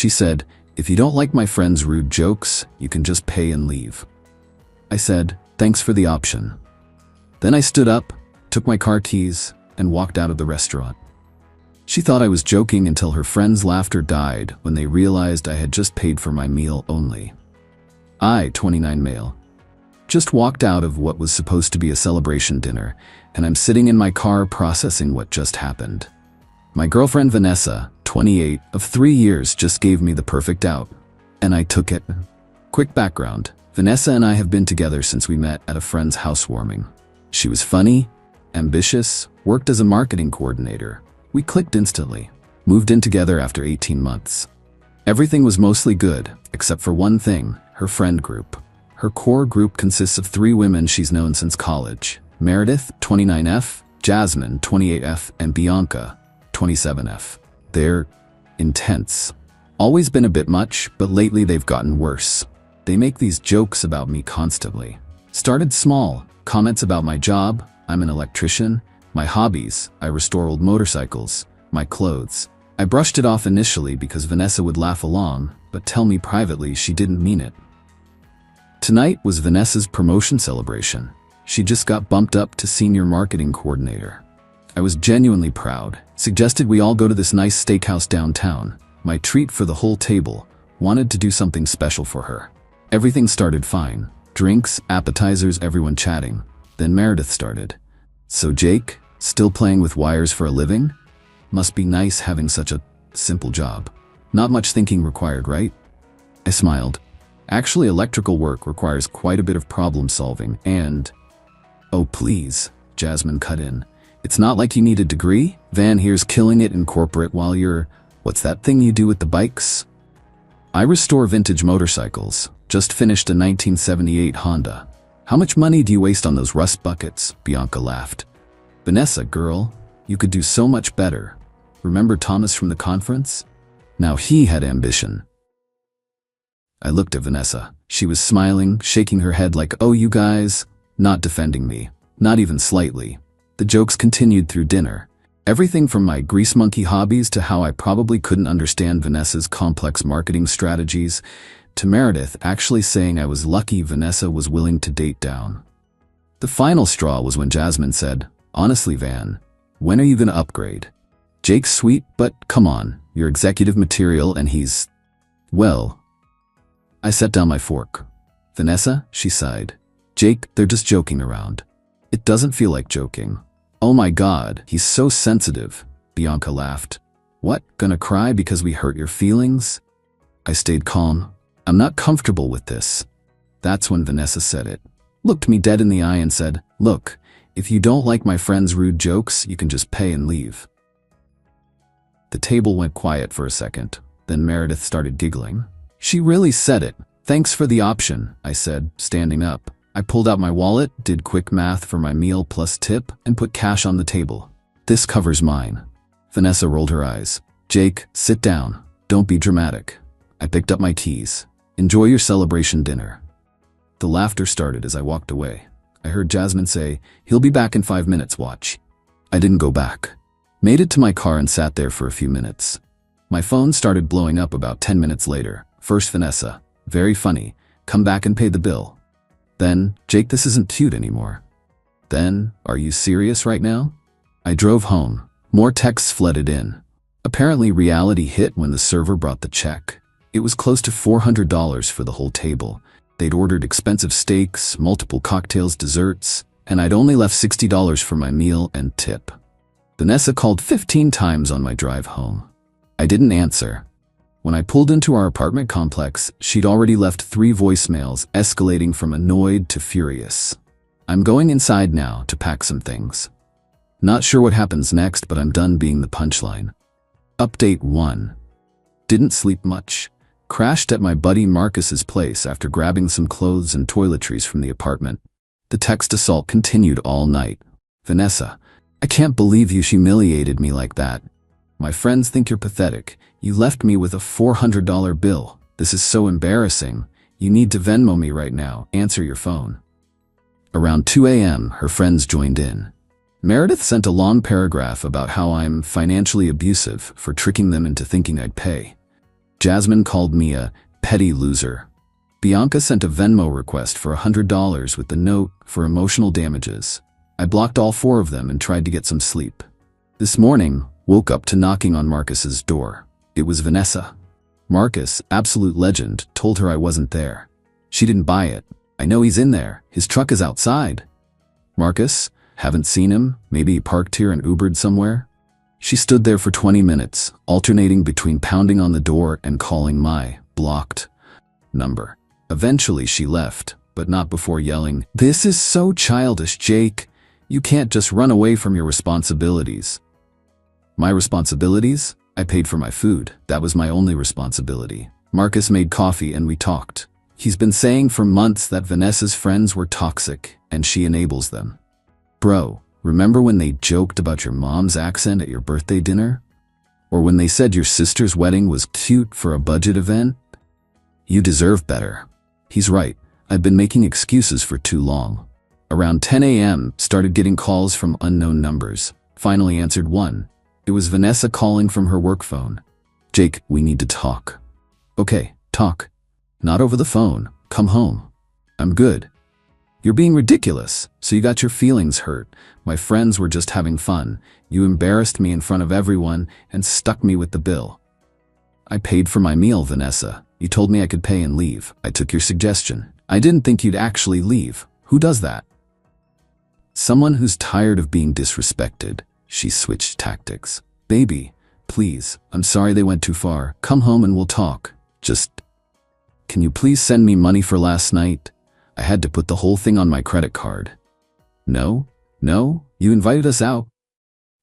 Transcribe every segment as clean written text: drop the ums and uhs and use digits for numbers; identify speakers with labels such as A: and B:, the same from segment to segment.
A: She said, "If you don't like my friend's rude jokes, you can just pay and leave." I said, "Thanks for the option." Then I stood up, took my car keys, and walked out of the restaurant. She thought I was joking until her friends' laughter died when they realized I had just paid for my meal only. I, 29 male, just walked out of what was supposed to be a celebration dinner, and I'm sitting in my car processing what just happened. My girlfriend Vanessa, 28, of 3 years just gave me the perfect out, and I took it. Quick background: Vanessa and I have been together since we met at a friend's housewarming. She was funny, ambitious, worked as a marketing coordinator. We clicked instantly, moved in together after 18 months. Everything was mostly good, except for one thing: her friend group. Her core group consists of 3 women she's known since college: Meredith, 29F, Jasmine, 28F, and Bianca, 27F. They're intense. Always been a bit much, but lately they've gotten worse. They make these jokes about me constantly. Started small, comments about my job: I'm an electrician; my hobbies: I restore old motorcycles; my clothes. I brushed it off initially because Vanessa would laugh along, but tell me privately she didn't mean it. Tonight was Vanessa's promotion celebration. She just got bumped up to senior marketing coordinator. I was genuinely proud, suggested we all go to this nice steakhouse downtown, my treat for the whole table, wanted to do something special for her. Everything started fine. Drinks, appetizers, everyone chatting. Then Meredith started. "So Jake, still playing with wires for a living? Must be nice having such a simple job. Not much thinking required, right?" I smiled. Actually, electrical work requires quite a bit of problem solving and... "Oh please," Jasmine cut in. "It's not like you need a degree. Van here's killing it in corporate while you're... what's that thing you do with the bikes?" "I restore vintage motorcycles. Just finished a 1978 Honda." "How much money do you waste on those rust buckets?" Bianca laughed. "Vanessa, girl, you could do so much better. Remember Thomas from the conference? Now he had ambition." I looked at Vanessa. She was smiling, shaking her head like, "Oh, you guys," not defending me, not even slightly. The jokes continued through dinner. Everything from my grease monkey hobbies to how I probably couldn't understand Vanessa's complex marketing strategies, to Meredith actually saying I was lucky Vanessa was willing to date down. The final straw was when Jasmine said, "Honestly, Van, when are you gonna upgrade? Jake's sweet, but come on, you're executive material and he's... well..." I set down my fork. "Vanessa," she sighed. "Jake, they're just joking around." "It doesn't feel like joking." "Oh my God, he's so sensitive," Bianca laughed. "What, gonna cry because we hurt your feelings?" I stayed calm. "I'm not comfortable with this." That's when Vanessa said it. Looked me dead in the eye and said, "Look, if you don't like my friend's rude jokes, you can just pay and leave." The table went quiet for a second. Then Meredith started giggling. "She really said it. Thanks for the option," I said, standing up. I pulled out my wallet, did quick math for my meal plus tip, and put cash on the table. "This covers mine." Vanessa rolled her eyes. "Jake, sit down. Don't be dramatic." I picked up my keys. "Enjoy your celebration dinner." The laughter started as I walked away. I heard Jasmine say, "He'll be back in 5 minutes, watch." I didn't go back. Made it to my car and sat there for a few minutes. My phone started blowing up about 10 minutes later. First Vanessa, "Very funny. Come back and pay the bill." Then, "Jake, this isn't cute anymore." Then, "Are you serious right now?" I drove home. More texts flooded in. Apparently reality hit when the server brought the check. It was close to $400 for the whole table. They'd ordered expensive steaks, multiple cocktails, desserts, and I'd only left $60 for my meal and tip. Vanessa called 15 times on my drive home. I didn't answer. When I pulled into our apartment complex, she'd already left 3 voicemails, escalating from annoyed to furious. I'm going inside now to pack some things. Not sure what happens next, but I'm done being the punchline. Update 1. Didn't sleep much. Crashed at my buddy Marcus's place after grabbing some clothes and toiletries from the apartment. The text assault continued all night. "Vanessa, I can't believe you humiliated me like that. My friends think you're pathetic. You left me with a $400 bill. This is so embarrassing. You need to Venmo me right now. Answer your phone." Around 2 a.m., her friends joined in. Meredith sent a long paragraph about how I'm financially abusive for tricking them into thinking I'd pay. Jasmine called me a petty loser. Bianca sent a Venmo request for $100 with the note for emotional damages. I blocked all 4 of them and tried to get some sleep. This morning, woke up to knocking on Marcus's door. It was Vanessa. Marcus, absolute legend, told her I wasn't there. She didn't buy it. I know he's in there. His truck is outside. Marcus? Haven't seen him. Maybe he parked here and Ubered somewhere? She stood there for 20 minutes, alternating between pounding on the door and calling my blocked number. Eventually she left, but not before yelling, "This is so childish, Jake. You can't just run away from your responsibilities." My responsibilities? I paid for my food. That was my only responsibility. Marcus made coffee and we talked. He's been saying for months that Vanessa's friends were toxic and she enables them. Bro, remember when they joked about your mom's accent at your birthday dinner? Or when they said your sister's wedding was cute for a budget event? You deserve better. He's right. I've been making excuses for too long. Around 10 a.m., started getting calls from unknown numbers. Finally answered one. It was Vanessa calling from her work phone. "Jake, we need to talk." "Okay, talk. Not over the phone. Come home." "I'm good." "You're being ridiculous. So you got your feelings hurt. My friends were just having fun. You embarrassed me in front of everyone and stuck me with the bill." "I paid for my meal, Vanessa. You told me I could pay and leave. I took your suggestion. I didn't think you'd actually leave. Who does that?" "Someone who's tired of being disrespected." She switched tactics. "Baby, please, I'm sorry they went too far. Come home and we'll talk. Just, can you please send me money for last night? I had to put the whole thing on my credit card." No, you invited us out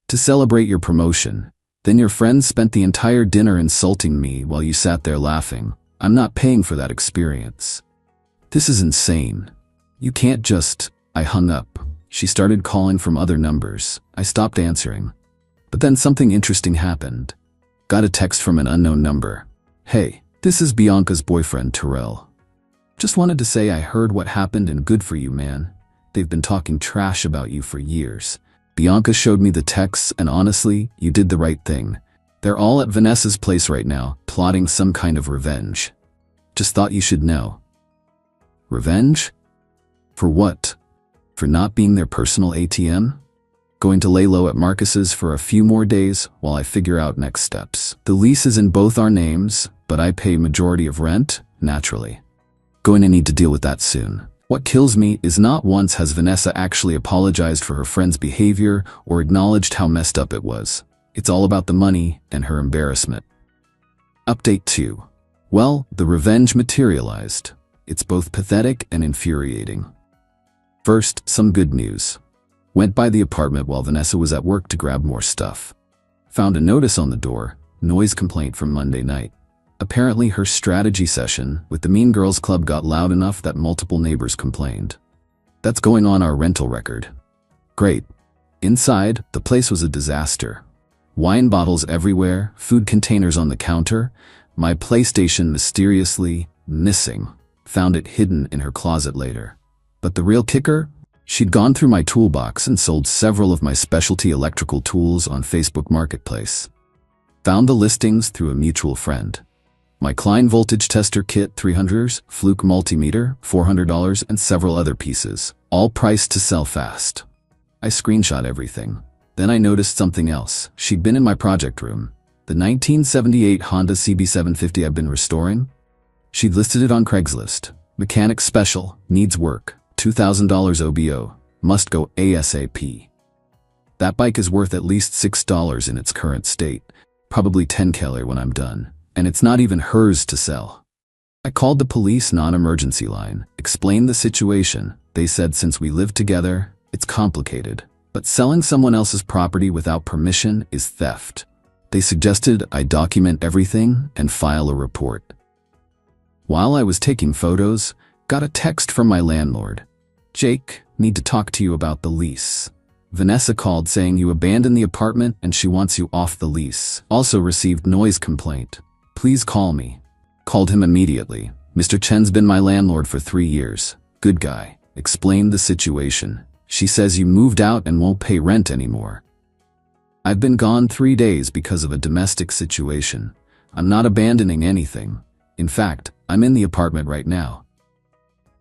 A: to celebrate your promotion. Then your friends spent the entire dinner insulting me while you sat there laughing. I'm not paying for that experience. This is insane. You can't just... I hung up. She started calling from other numbers. I stopped answering. But then something interesting happened. Got a text from an unknown number. "Hey, this is Bianca's boyfriend, Terrell. Just wanted to say I heard what happened and good for you, man. They've been talking trash about you for years." Bianca showed me the texts and honestly, you did the right thing. They're all at Vanessa's place right now, plotting some kind of revenge. Just thought you should know. Revenge? For what? For not being their personal ATM? Going to lay low at Marcus's for a few more days while I figure out next steps. The lease is in both our names, but I pay majority of rent, naturally. Going to need to deal with that soon. What kills me is not once has Vanessa actually apologized for her friend's behavior or acknowledged how messed up it was. It's all about the money and her embarrassment. Update 2. Well, the revenge materialized. It's both pathetic and infuriating. First, some good news. Went by the apartment while Vanessa was at work to grab more stuff. Found a notice on the door, noise complaint from Monday night. Apparently her strategy session with the Mean Girls Club got loud enough that multiple neighbors complained. That's going on our rental record. Great. Inside, the place was a disaster. Wine bottles everywhere, food containers on the counter, my PlayStation mysteriously missing. Found it hidden in her closet later. But the real kicker? She'd gone through my toolbox and sold several of my specialty electrical tools on Facebook Marketplace. Found the listings through a mutual friend. My Klein voltage tester kit 300s, Fluke multimeter, $400, and several other pieces, all priced to sell fast. I screenshot everything. Then I noticed something else. She'd been in my project room. The 1978 Honda CB750 I've been restoring. She'd listed it on Craigslist. Mechanic special, needs work. $2,000 OBO, must go ASAP. That bike is worth at least $6 in its current state, probably $10K when I'm done, and it's not even hers to sell. I called the police non-emergency line, explained the situation. They said since we live together, it's complicated, but selling someone else's property without permission is theft. They suggested I document everything and file a report. While I was taking photos, got a text from my landlord. "Jake, need to talk to you about the lease. Vanessa called saying you abandoned the apartment and she wants you off the lease. Also received noise complaint. Please call me." Called him immediately. "Mr. Chen's been my landlord for 3 years. Good guy." Explained the situation. "She says you moved out and won't pay rent anymore." I've been gone 3 days because of a domestic situation. I'm not abandoning anything. In fact, I'm in the apartment right now.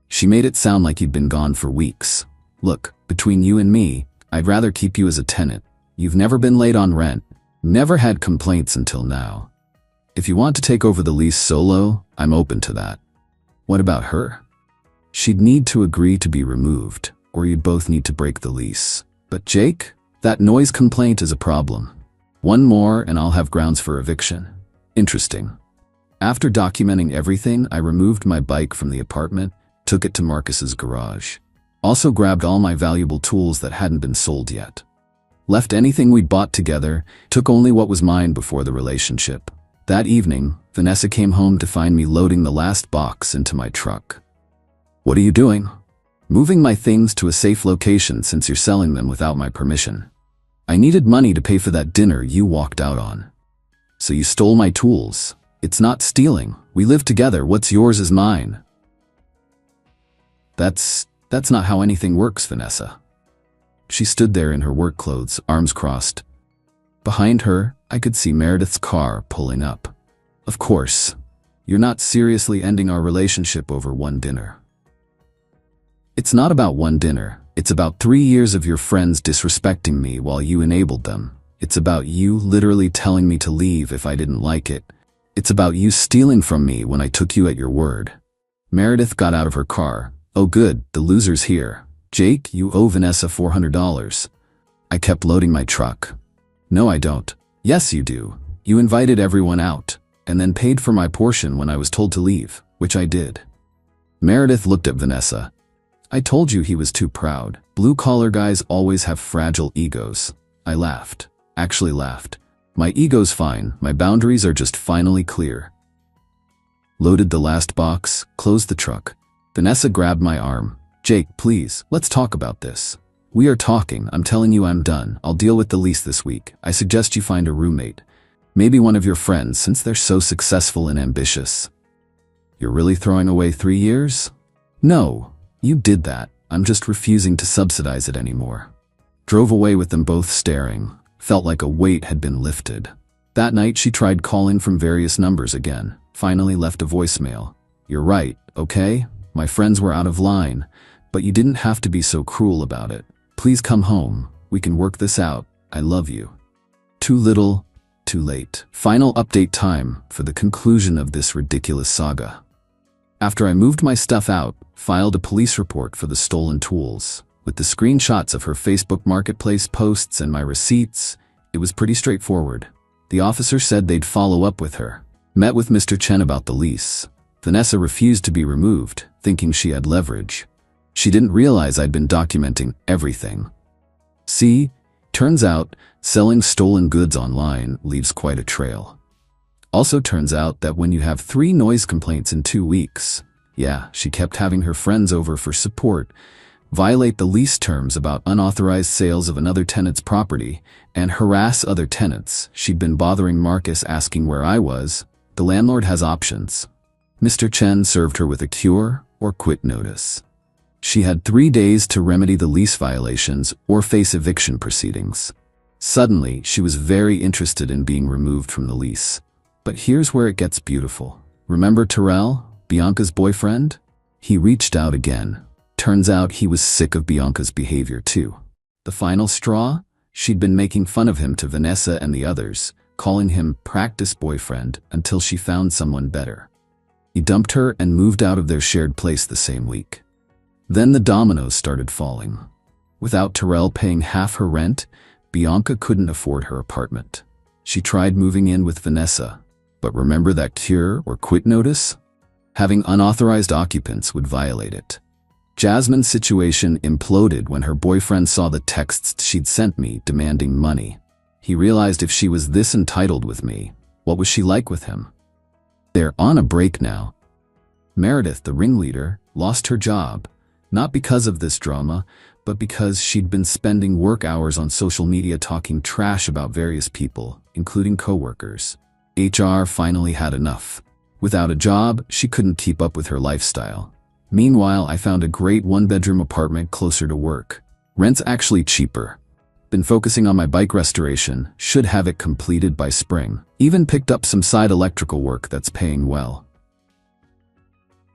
A: She made it sound like you'd been gone for weeks. Look, between you and me, I'd rather keep you as a tenant. You've never been late on rent, never had complaints until now. If you want to take over the lease solo, I'm open to that. What about her? She'd need to agree to be removed, or you'd both need to break the lease. But Jake, that noise complaint is a problem. One more and I'll have grounds for eviction. Interesting. After documenting everything, I removed my bike from the apartment, took it to Marcus's garage. Also grabbed all my valuable tools that hadn't been sold yet. Left anything we'd bought together, took only what was mine before the relationship. That evening, Vanessa came home to find me loading the last box into my truck. What are you doing? Moving my things to a safe location since you're selling them without my permission. I needed money to pay for that dinner you walked out on. So you stole my tools. It's not stealing. We live together. What's yours is mine. That's not how anything works, Vanessa. She stood there in her work clothes, arms crossed. Behind her, I could see Meredith's car pulling up. Of course, you're not seriously ending our relationship over one dinner. It's not about one dinner. It's about 3 years of your friends disrespecting me while you enabled them. It's about you literally telling me to leave if I didn't like it. It's about you stealing from me when I took you at your word. Meredith got out of her car. Oh good, the loser's here. Jake, you owe Vanessa $400. I kept loading my truck. No, I don't. Yes, you do. You invited everyone out, and then paid for my portion when I was told to leave, which I did. Meredith looked at Vanessa. I told you he was too proud. Blue-collar guys always have fragile egos. I laughed. Actually laughed. My ego's fine. My boundaries are just finally clear. Loaded the last box, closed the truck. Vanessa grabbed my arm. Jake, please, let's talk about this. We are talking. I'm telling you I'm done. I'll deal with the lease this week. I suggest you find a roommate. Maybe one of your friends, since they're so successful and ambitious. You're really throwing away 3 years? No. You did that. I'm just refusing to subsidize it anymore. Drove away with them both staring. Felt like a weight had been lifted. That night she tried calling from various numbers again. Finally left a voicemail. You're right, okay? My friends were out of line. But you didn't have to be so cruel about it. Please come home. We can work this out. I love you. Too little, too late. Final update time for the conclusion of this ridiculous saga. After I moved my stuff out, filed a police report for the stolen tools. With the screenshots of her Facebook Marketplace posts and my receipts, it was pretty straightforward. The officer said they'd follow up with her. Met with Mr. Chen about the lease. Vanessa refused to be removed, thinking she had leverage. She didn't realize I'd been documenting everything. See, turns out selling stolen goods online leaves quite a trail. Also turns out that when you have 3 noise complaints in 2 weeks, yeah, she kept having her friends over for support, violate the lease terms about unauthorized sales of another tenant's property, and harass other tenants. She'd been bothering Marcus asking where I was. The landlord has options. Mr. Chen served her with a cure or quit notice. She had 3 days to remedy the lease violations or face eviction proceedings. Suddenly, she was very interested in being removed from the lease. But here's where it gets beautiful. Remember Terrell, Bianca's boyfriend? He reached out again. Turns out he was sick of Bianca's behavior too. The final straw? She'd been making fun of him to Vanessa and the others, calling him practice boyfriend until she found someone better. He dumped her and moved out of their shared place the same week. Then the dominoes started falling. Without Terrell paying half her rent, Bianca couldn't afford her apartment. She tried moving in with Vanessa. But remember that cure or quit notice? Having unauthorized occupants would violate it. Jasmine's situation imploded when her boyfriend saw the texts she'd sent me demanding money. He realized if she was this entitled with me, what was she like with him? They're on a break now. Meredith, the ringleader, lost her job, not because of this drama, but because she'd been spending work hours on social media talking trash about various people, including coworkers. HR finally had enough. Without a job, she couldn't keep up with her lifestyle. Meanwhile, I found a great 1-bedroom apartment closer to work. Rent's actually cheaper. Been focusing on my bike restoration, should have it completed by spring. Even picked up some side electrical work that's paying well.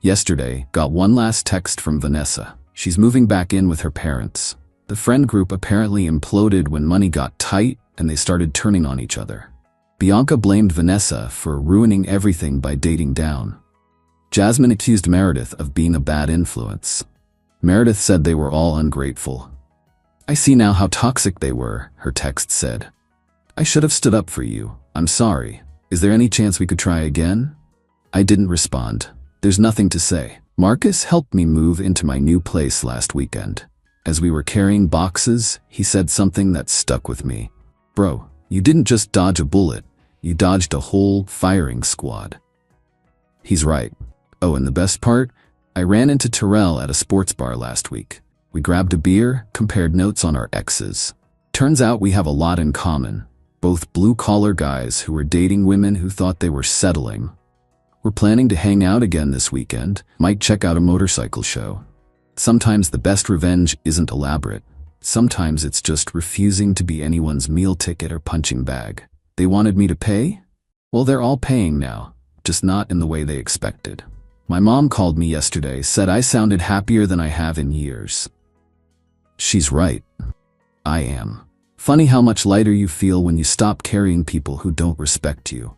A: Yesterday, got one last text from Vanessa. She's moving back in with her parents. The friend group apparently imploded when money got tight and they started turning on each other. Bianca blamed Vanessa for ruining everything by dating down. Jasmine accused Meredith of being a bad influence. Meredith said they were all ungrateful. I see now how toxic they were, her text said. I should have stood up for you. I'm sorry. Is there any chance we could try again? I didn't respond. There's nothing to say. Marcus helped me move into my new place last weekend. As we were carrying boxes, he said something that stuck with me. Bro, you didn't just dodge a bullet. You dodged a whole firing squad. He's right. Oh, and the best part? I ran into Terrell at a sports bar last week. We grabbed a beer, compared notes on our exes. Turns out we have a lot in common. Both blue-collar guys who were dating women who thought they were settling. We're planning to hang out again this weekend, might check out a motorcycle show. Sometimes the best revenge isn't elaborate. Sometimes it's just refusing to be anyone's meal ticket or punching bag. They wanted me to pay? Well, they're all paying now, just not in the way they expected. My mom called me yesterday, said I sounded happier than I have in years. She's right. I am. Funny how much lighter you feel when you stop carrying people who don't respect you.